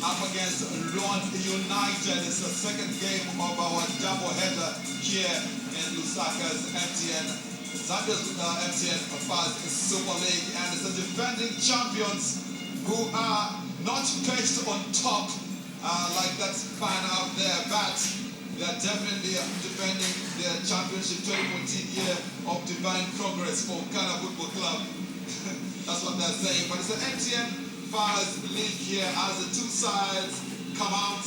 up against Ron United. It's the second game of our doubleheader here in Lusaka's MTN. Zambia's MTN Fast Super League, and it's the defending champions who are not perched on top like that fan out there, but they are definitely defending their championship 2014 year of divine progress for Ghana Football Club. That's what they're saying. But it's an MTN Fast League here as the two sides come out.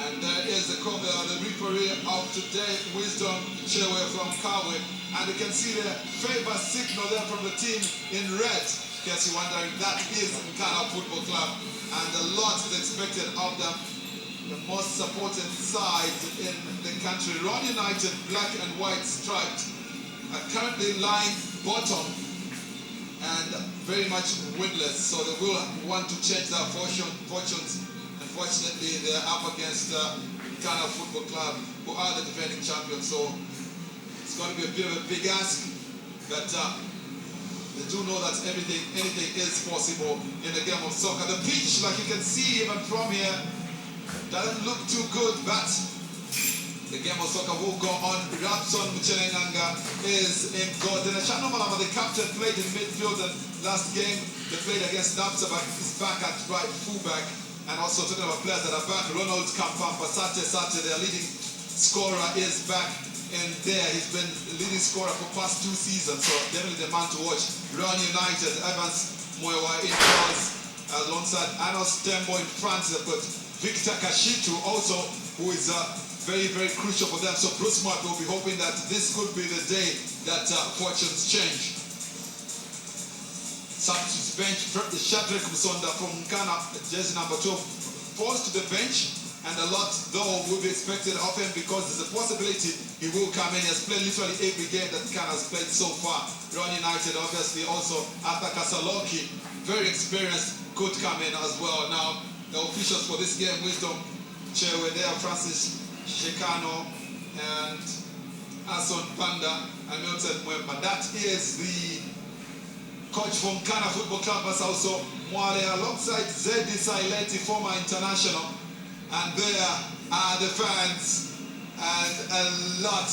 And there is the referee of today, Wisdom Chewe from Kawe. And you can see the favor signal there from the team in red. In case you're wondering, that is Ghana Football Club. And a lot is expected of them. The most supported side in the country. Ron United, black and white striped, are currently lying bottom and very much winless. So they will want to change their fortunes. Unfortunately, they're up against Ghana Football Club, who are the defending champions. So it's going to be a bit of a big ask, but they do know that anything is possible in the game of soccer. The pitch, like you can see even from here, doesn't look too good, but the game of soccer will go on. Rapson Mchelenganga is in goal. Then Ashano Malama, the captain, played in midfield, and last game they played against Napsa, but he's back at right fullback. And also talking about players that are back, Ronald Kampampa, Sate, their leading scorer, is back in there. He's been leading scorer for past 2 seasons, so definitely the man to watch. Ron United, Evans Mwewa in goals, alongside Anos Tembo in front. They've got Victor Kashitu also, who is very, very crucial for them. So Bruce Mark will be hoping that this could be the day that fortunes change. Substitute bench, Shadrack Musonda from Ghana, jersey number 12, falls to the bench, and a lot though will be expected of him because there's a possibility he will come in. He has played literally every game that Ghana has played so far. Ron United, obviously, also Arthur Kasaloki, very experienced, could come in as well. Now, the officials for this game, Wisdom Chewe there, Francis Shekano and Ason Panda and Milton Mwemba. That is the coach from Ghana Football Club, but also Mwale alongside Zedi Saileti, former international. And there are the fans, and a lot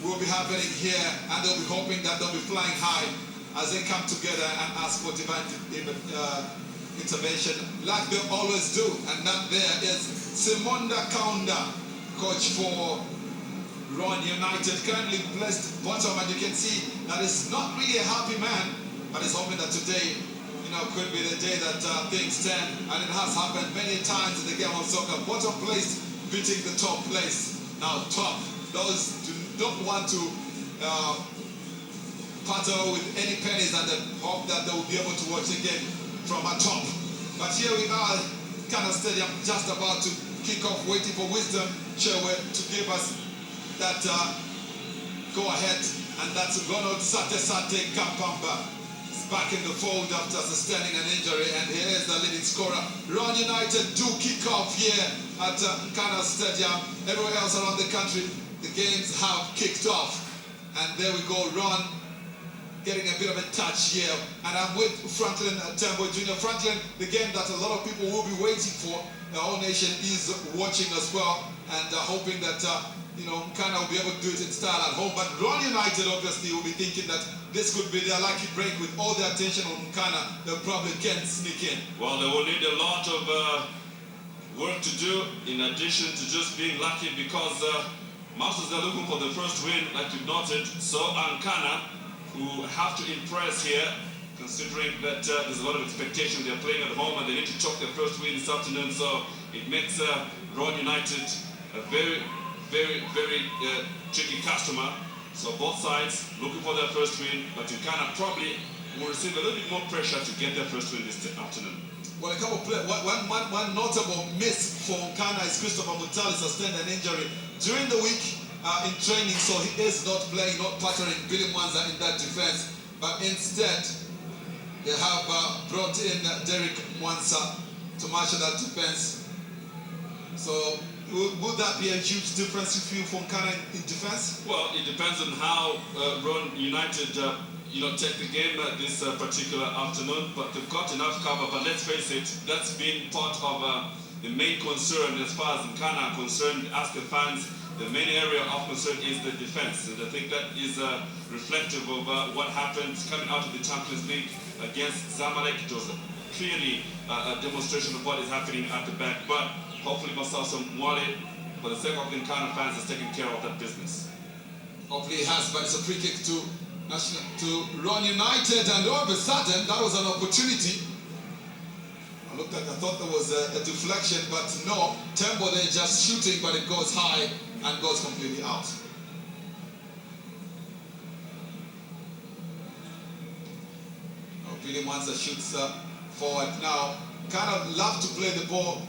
will be happening here, and they'll be hoping that they'll be flying high as they come together and ask for divine intervention like they always do. And that there is Simonda Kaunda, coach for Ron United, currently placed bottom, and you can see that it's not really a happy man, but he's hoping that today, could be the day that things turn, and it has happened many times in the game of soccer. Bottom place beating the top place. Now top, those who don't want to partner with any pennies, and they hope that they will be able to watch the game from a top. But here we are, Ghana Stadium, just about to kick off, waiting for Wisdom Chewe to give us that go ahead, and that's Ronald Sate Kampamba. Back in the fold after sustaining an injury, and here is the leading scorer. Ron United do kick off here at Ghana Stadium. Everywhere else around the country, the games have kicked off. And there we go, Ron getting a bit of a touch here. And I'm with Franklin Tembo Jr. Franklin, the game that a lot of people will be waiting for. The whole nation is watching as well, and hoping that Ghana will be able to do it in style at home. But Ron United obviously will be thinking that this could be their lucky break. With all the attention on Ghana, they probably can't sneak in. Well, they will need a lot of work to do in addition to just being lucky, because Masters are looking for the first win, like you've noted. So are Ghana, who have to impress here, considering that there's a lot of expectation. They're playing at home and they need to chalk their first win this afternoon. So it makes Ron United a very, very, very tricky customer. So both sides looking for their first win, but Ghana probably will receive a little bit more pressure to get their first win this afternoon. Well, a couple of players, one notable miss for Ghana is Christopher Mutali sustained an injury during the week in training, so he is not playing, not partnering Billy Mwanza in that defense. But instead, they have brought in Derek Mwanza to marshal that defense. So would that be a huge difference if you from Ghana in defense? Well, it depends on how Ron United take the game this particular afternoon, but they've got enough cover. But let's face it, that's been part of the main concern as far as Nkana are concerned. As the fans, the main area of concern is the defense, and I think that is reflective of what happened coming out of the Champions League against Zamalek. It was clearly a demonstration of what is happening at the back, but hopefully Masasa Mwale, for the sake of the Nkana fans, has taken care of that business. Hopefully he has, but it's a free kick to Ron United, and all of a sudden that was an opportunity. I thought there was a deflection, but no, Tembo there just shooting, but it goes high and goes completely out. Billy Mwanza shoots forward now. Kind of love to play the ball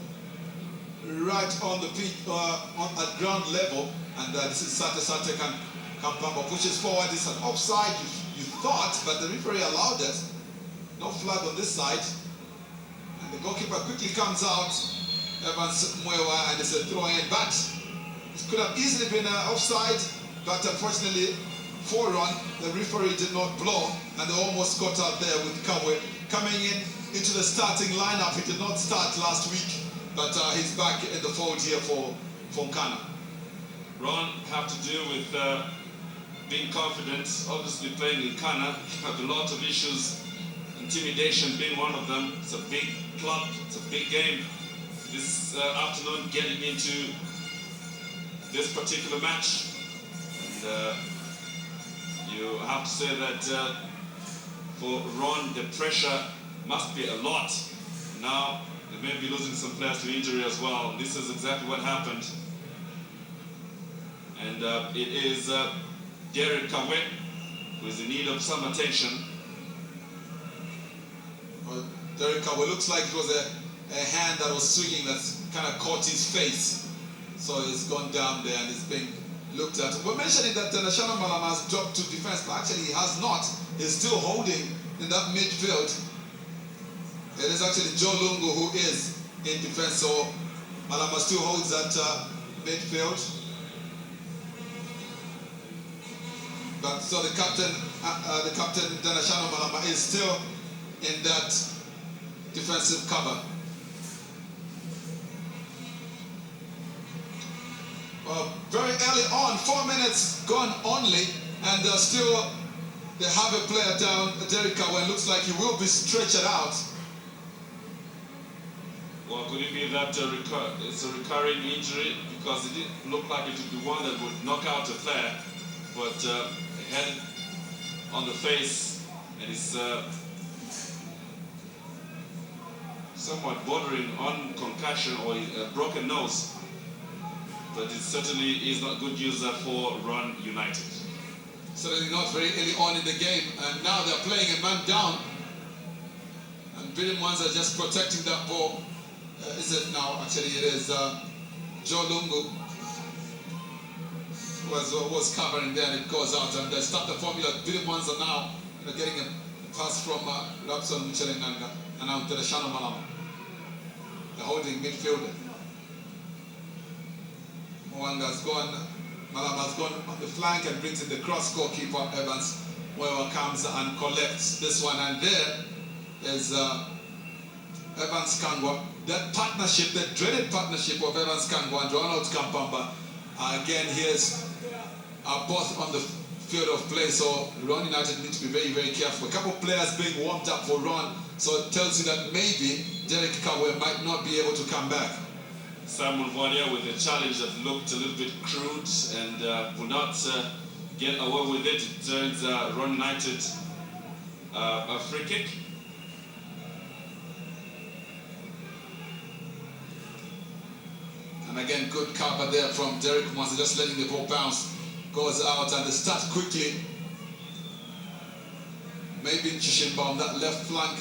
right on the pitch, at ground level, and this is Sate Kampamba pushes forward. It's an offside, you thought, but the referee allowed it. No flag on this side. And the goalkeeper quickly comes out, Evans Mwewa, and it's a throw in. But it could have easily been offside, but unfortunately for Ron, the referee did not blow, and they almost got out there with Kabwe coming into the starting lineup. He did not start last week, but he's back in the fold here for Nkana. Ron have to deal with being confident. Obviously playing in Nkana, have a lot of issues, intimidation being one of them. It's a big club, it's a big game. This afternoon getting into this particular match. And you have to say that for Ron, the pressure must be a lot. Now, they may be losing some players to injury as well. This is exactly what happened. And it is Derek Kawe who is in need of some attention. Well, Derek Kawe looks like it was a hand that was swinging that's kind of caught his face. So he's gone down there and is being looked at. We're mentioning that Nashana Malama has dropped to defense, but actually he has not. He's still holding in that midfield. It is actually Joe Lungu who is in defense, so Malama still holds that midfield. But so the captain Danashano Malama is still in that defensive cover. Very early on, 4 minutes gone only, and still they have a player down, Derek Kawe. Looks like he will be stretched out. Well, could it be that it's a recurring injury? Because it didn't look like it would be one that would knock out a player, but head on the face, and it's somewhat bordering on concussion or a broken nose. But it certainly is not good news for Ron United. Certainly not very early on in the game, and now they're playing a man down. And Billy Mwanza just protecting that ball. Is it now? Actually, it is Joe Lungu who was covering there, and it goes out. And they start the formula. Billy Mwanza now getting a pass from Rapson Michelenganga and now to the Shano Malama. The holding midfielder. Mwanga's gone, Malama's gone on the flank and brings in the cross. Goalkeeper Evans Mwewa comes and collects this one, and there is Evans Kangwa. That partnership, that dreaded partnership of Evans Kangwa and Ronald Kampamba, again here's both on the field of play, so Ron United need to be very, very careful. A couple of players being warmed up for Ron, so it tells you that maybe Derek Kawe might not be able to come back. Simon Vonia with a challenge that looked a little bit crude and will not get away with it. It turns Ron United a free kick. And again, good cover there from Derek Mwanza, just letting the ball bounce. Goes out and they start quickly. Maybe Chishimba on that left flank.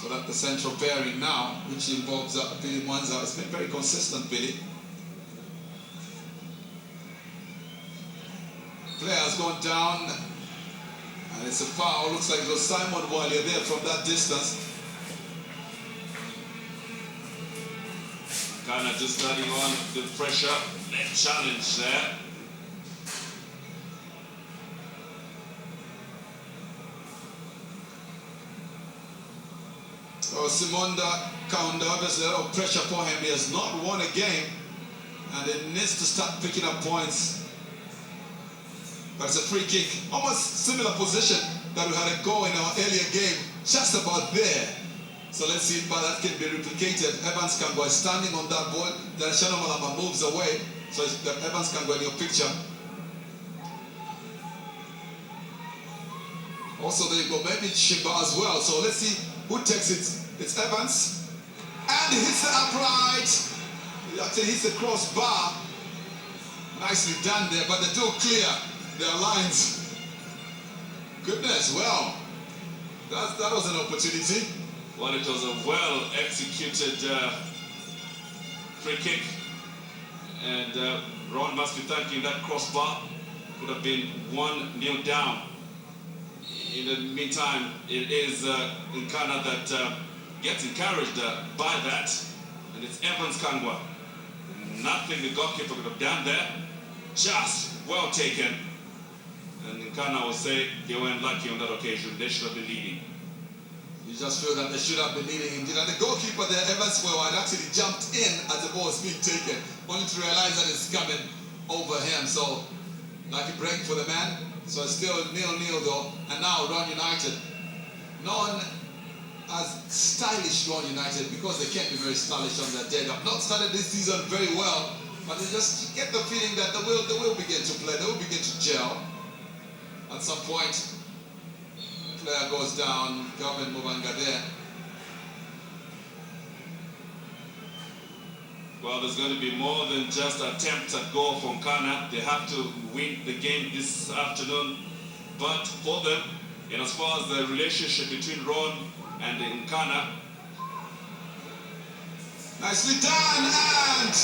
So that the central pairing now, which involves Billy Mwanza, has been very consistent, Billy. Player has gone down, and it's a foul. Looks like it was Simon Wale there from that distance. Kana just starting on the pressure. Leg challenge there. So Simonda Kaunda, obviously a lot of pressure for him. He has not won a game and he needs to start picking up points. But it's a free kick, almost similar position that we had a goal in our earlier game, just about there. So let's see if that can be replicated. Evans Kangwa is standing on that ball. Then Shano Malama moves away. So it's Evans Kangwa in your picture. Also there you go, maybe Shimba as well. So let's see who takes it. It's Evans. And he hits the upright. He actually hits the crossbar. Nicely done there, but they do clear their lines. Goodness, well, that was an opportunity. Well, it was a well-executed free kick. And Ron must be thanking that crossbar. Could have been 1-0 down. In the meantime, it is Nkana that gets encouraged by that. And it's Evans Kangwa. Nothing the goalkeeper could have done there. Just well taken. And Nkana will say they weren't lucky on that occasion. They should have been leading. You just feel that they should have been leading indeed. And the goalkeeper there, Evans, had actually jumped in as the ball was being taken, only to realize that it's coming over him. So, lucky break for the man. So it's still 0-0 though. And now Ron United, known as stylish Ron United, because they can't be very stylish on their day. They've not started this season very well, but they just get the feeling that they will begin to play, they will begin to gel. At some point, player goes down, Gavin Mubanga there. Well, there's going to be more than just attempts at goal from Nkana. They have to win the game this afternoon. But for them, and as far as the relationship between Ron and Nkana, nicely done, and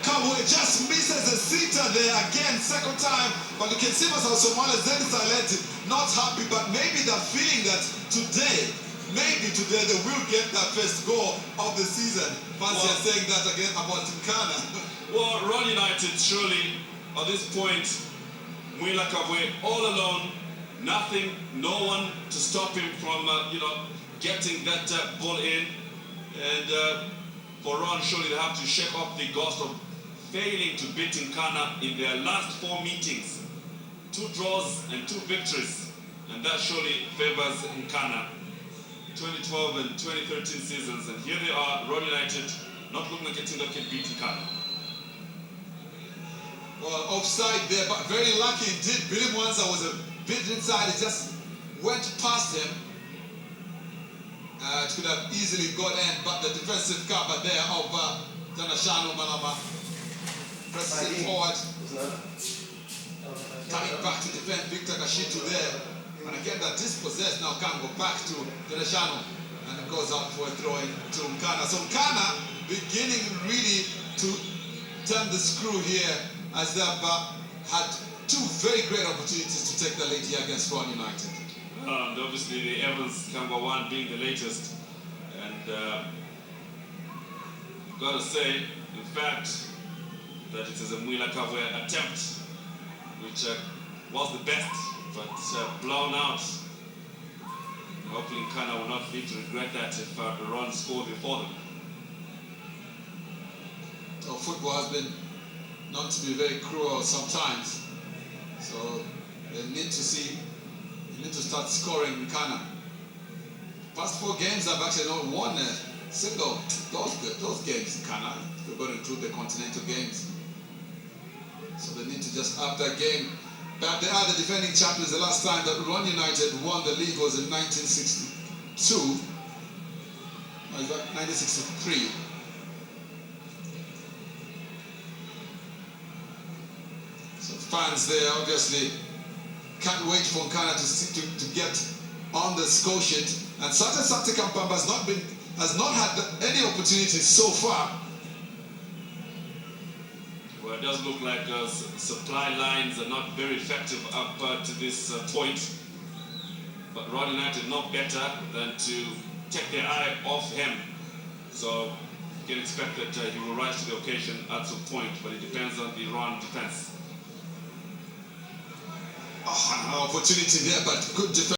Kabwe just misses the sitter there again, second time. But you can see myself, Somalia Zenit not happy, but maybe they're feeling that today, maybe today they will get that first goal of the season. Fancy saying that again about Nkana. Well, Ron United surely, at this point, Mwila Kabwe all alone, nothing, no one to stop him from, getting that ball in. And for Ron, surely they have to shake off the ghost of failing to beat Nkana in their last 4 meetings. 2 draws and 2 victories. And that surely favors Nkana. 2012 and 2013 seasons. And here they are, Ron United, not looking like a team that can beat Nkana. Well, offside there, but very lucky indeed. Billy Mwanza was a bit inside. It just went past him. It could have easily got in, but the defensive cover there of Tanashano Malama presses it forward. Coming back to defend Victor Kashitu there. And again, that dispossessed now can go back to Tanashano. And it goes out for a throw in to Nkana. So Nkana beginning really to turn the screw here as they've had 2 very great opportunities to take the lead here against Ron United. And obviously the Evans Kangwa one being the latest. And I've got to say, in fact, that it is a Mwila Kabwe attempt, which was the best, but blown out. Hopefully Nkana will not need to regret that if Ron scored before them. So football has been known to be very cruel sometimes. So they need to start scoring Nkana. Past 4 games I've actually not won a single those games Nkana. We're going to include the continental games. So they need to just up that game. But they are the defending champions. The last time that Ron United won the league was in 1962. Or is that 1963? So fans there obviously can't wait for Nkana to get on the score sheet. And Sate Kampamba has not had any opportunities so far. Well, it does look like supply lines are not very effective up to this point. But Ron United not better than to take their eye off him. So can expect that he will rise to the occasion at some point, but it depends on the Iran defense. Opportunity there, but good defense.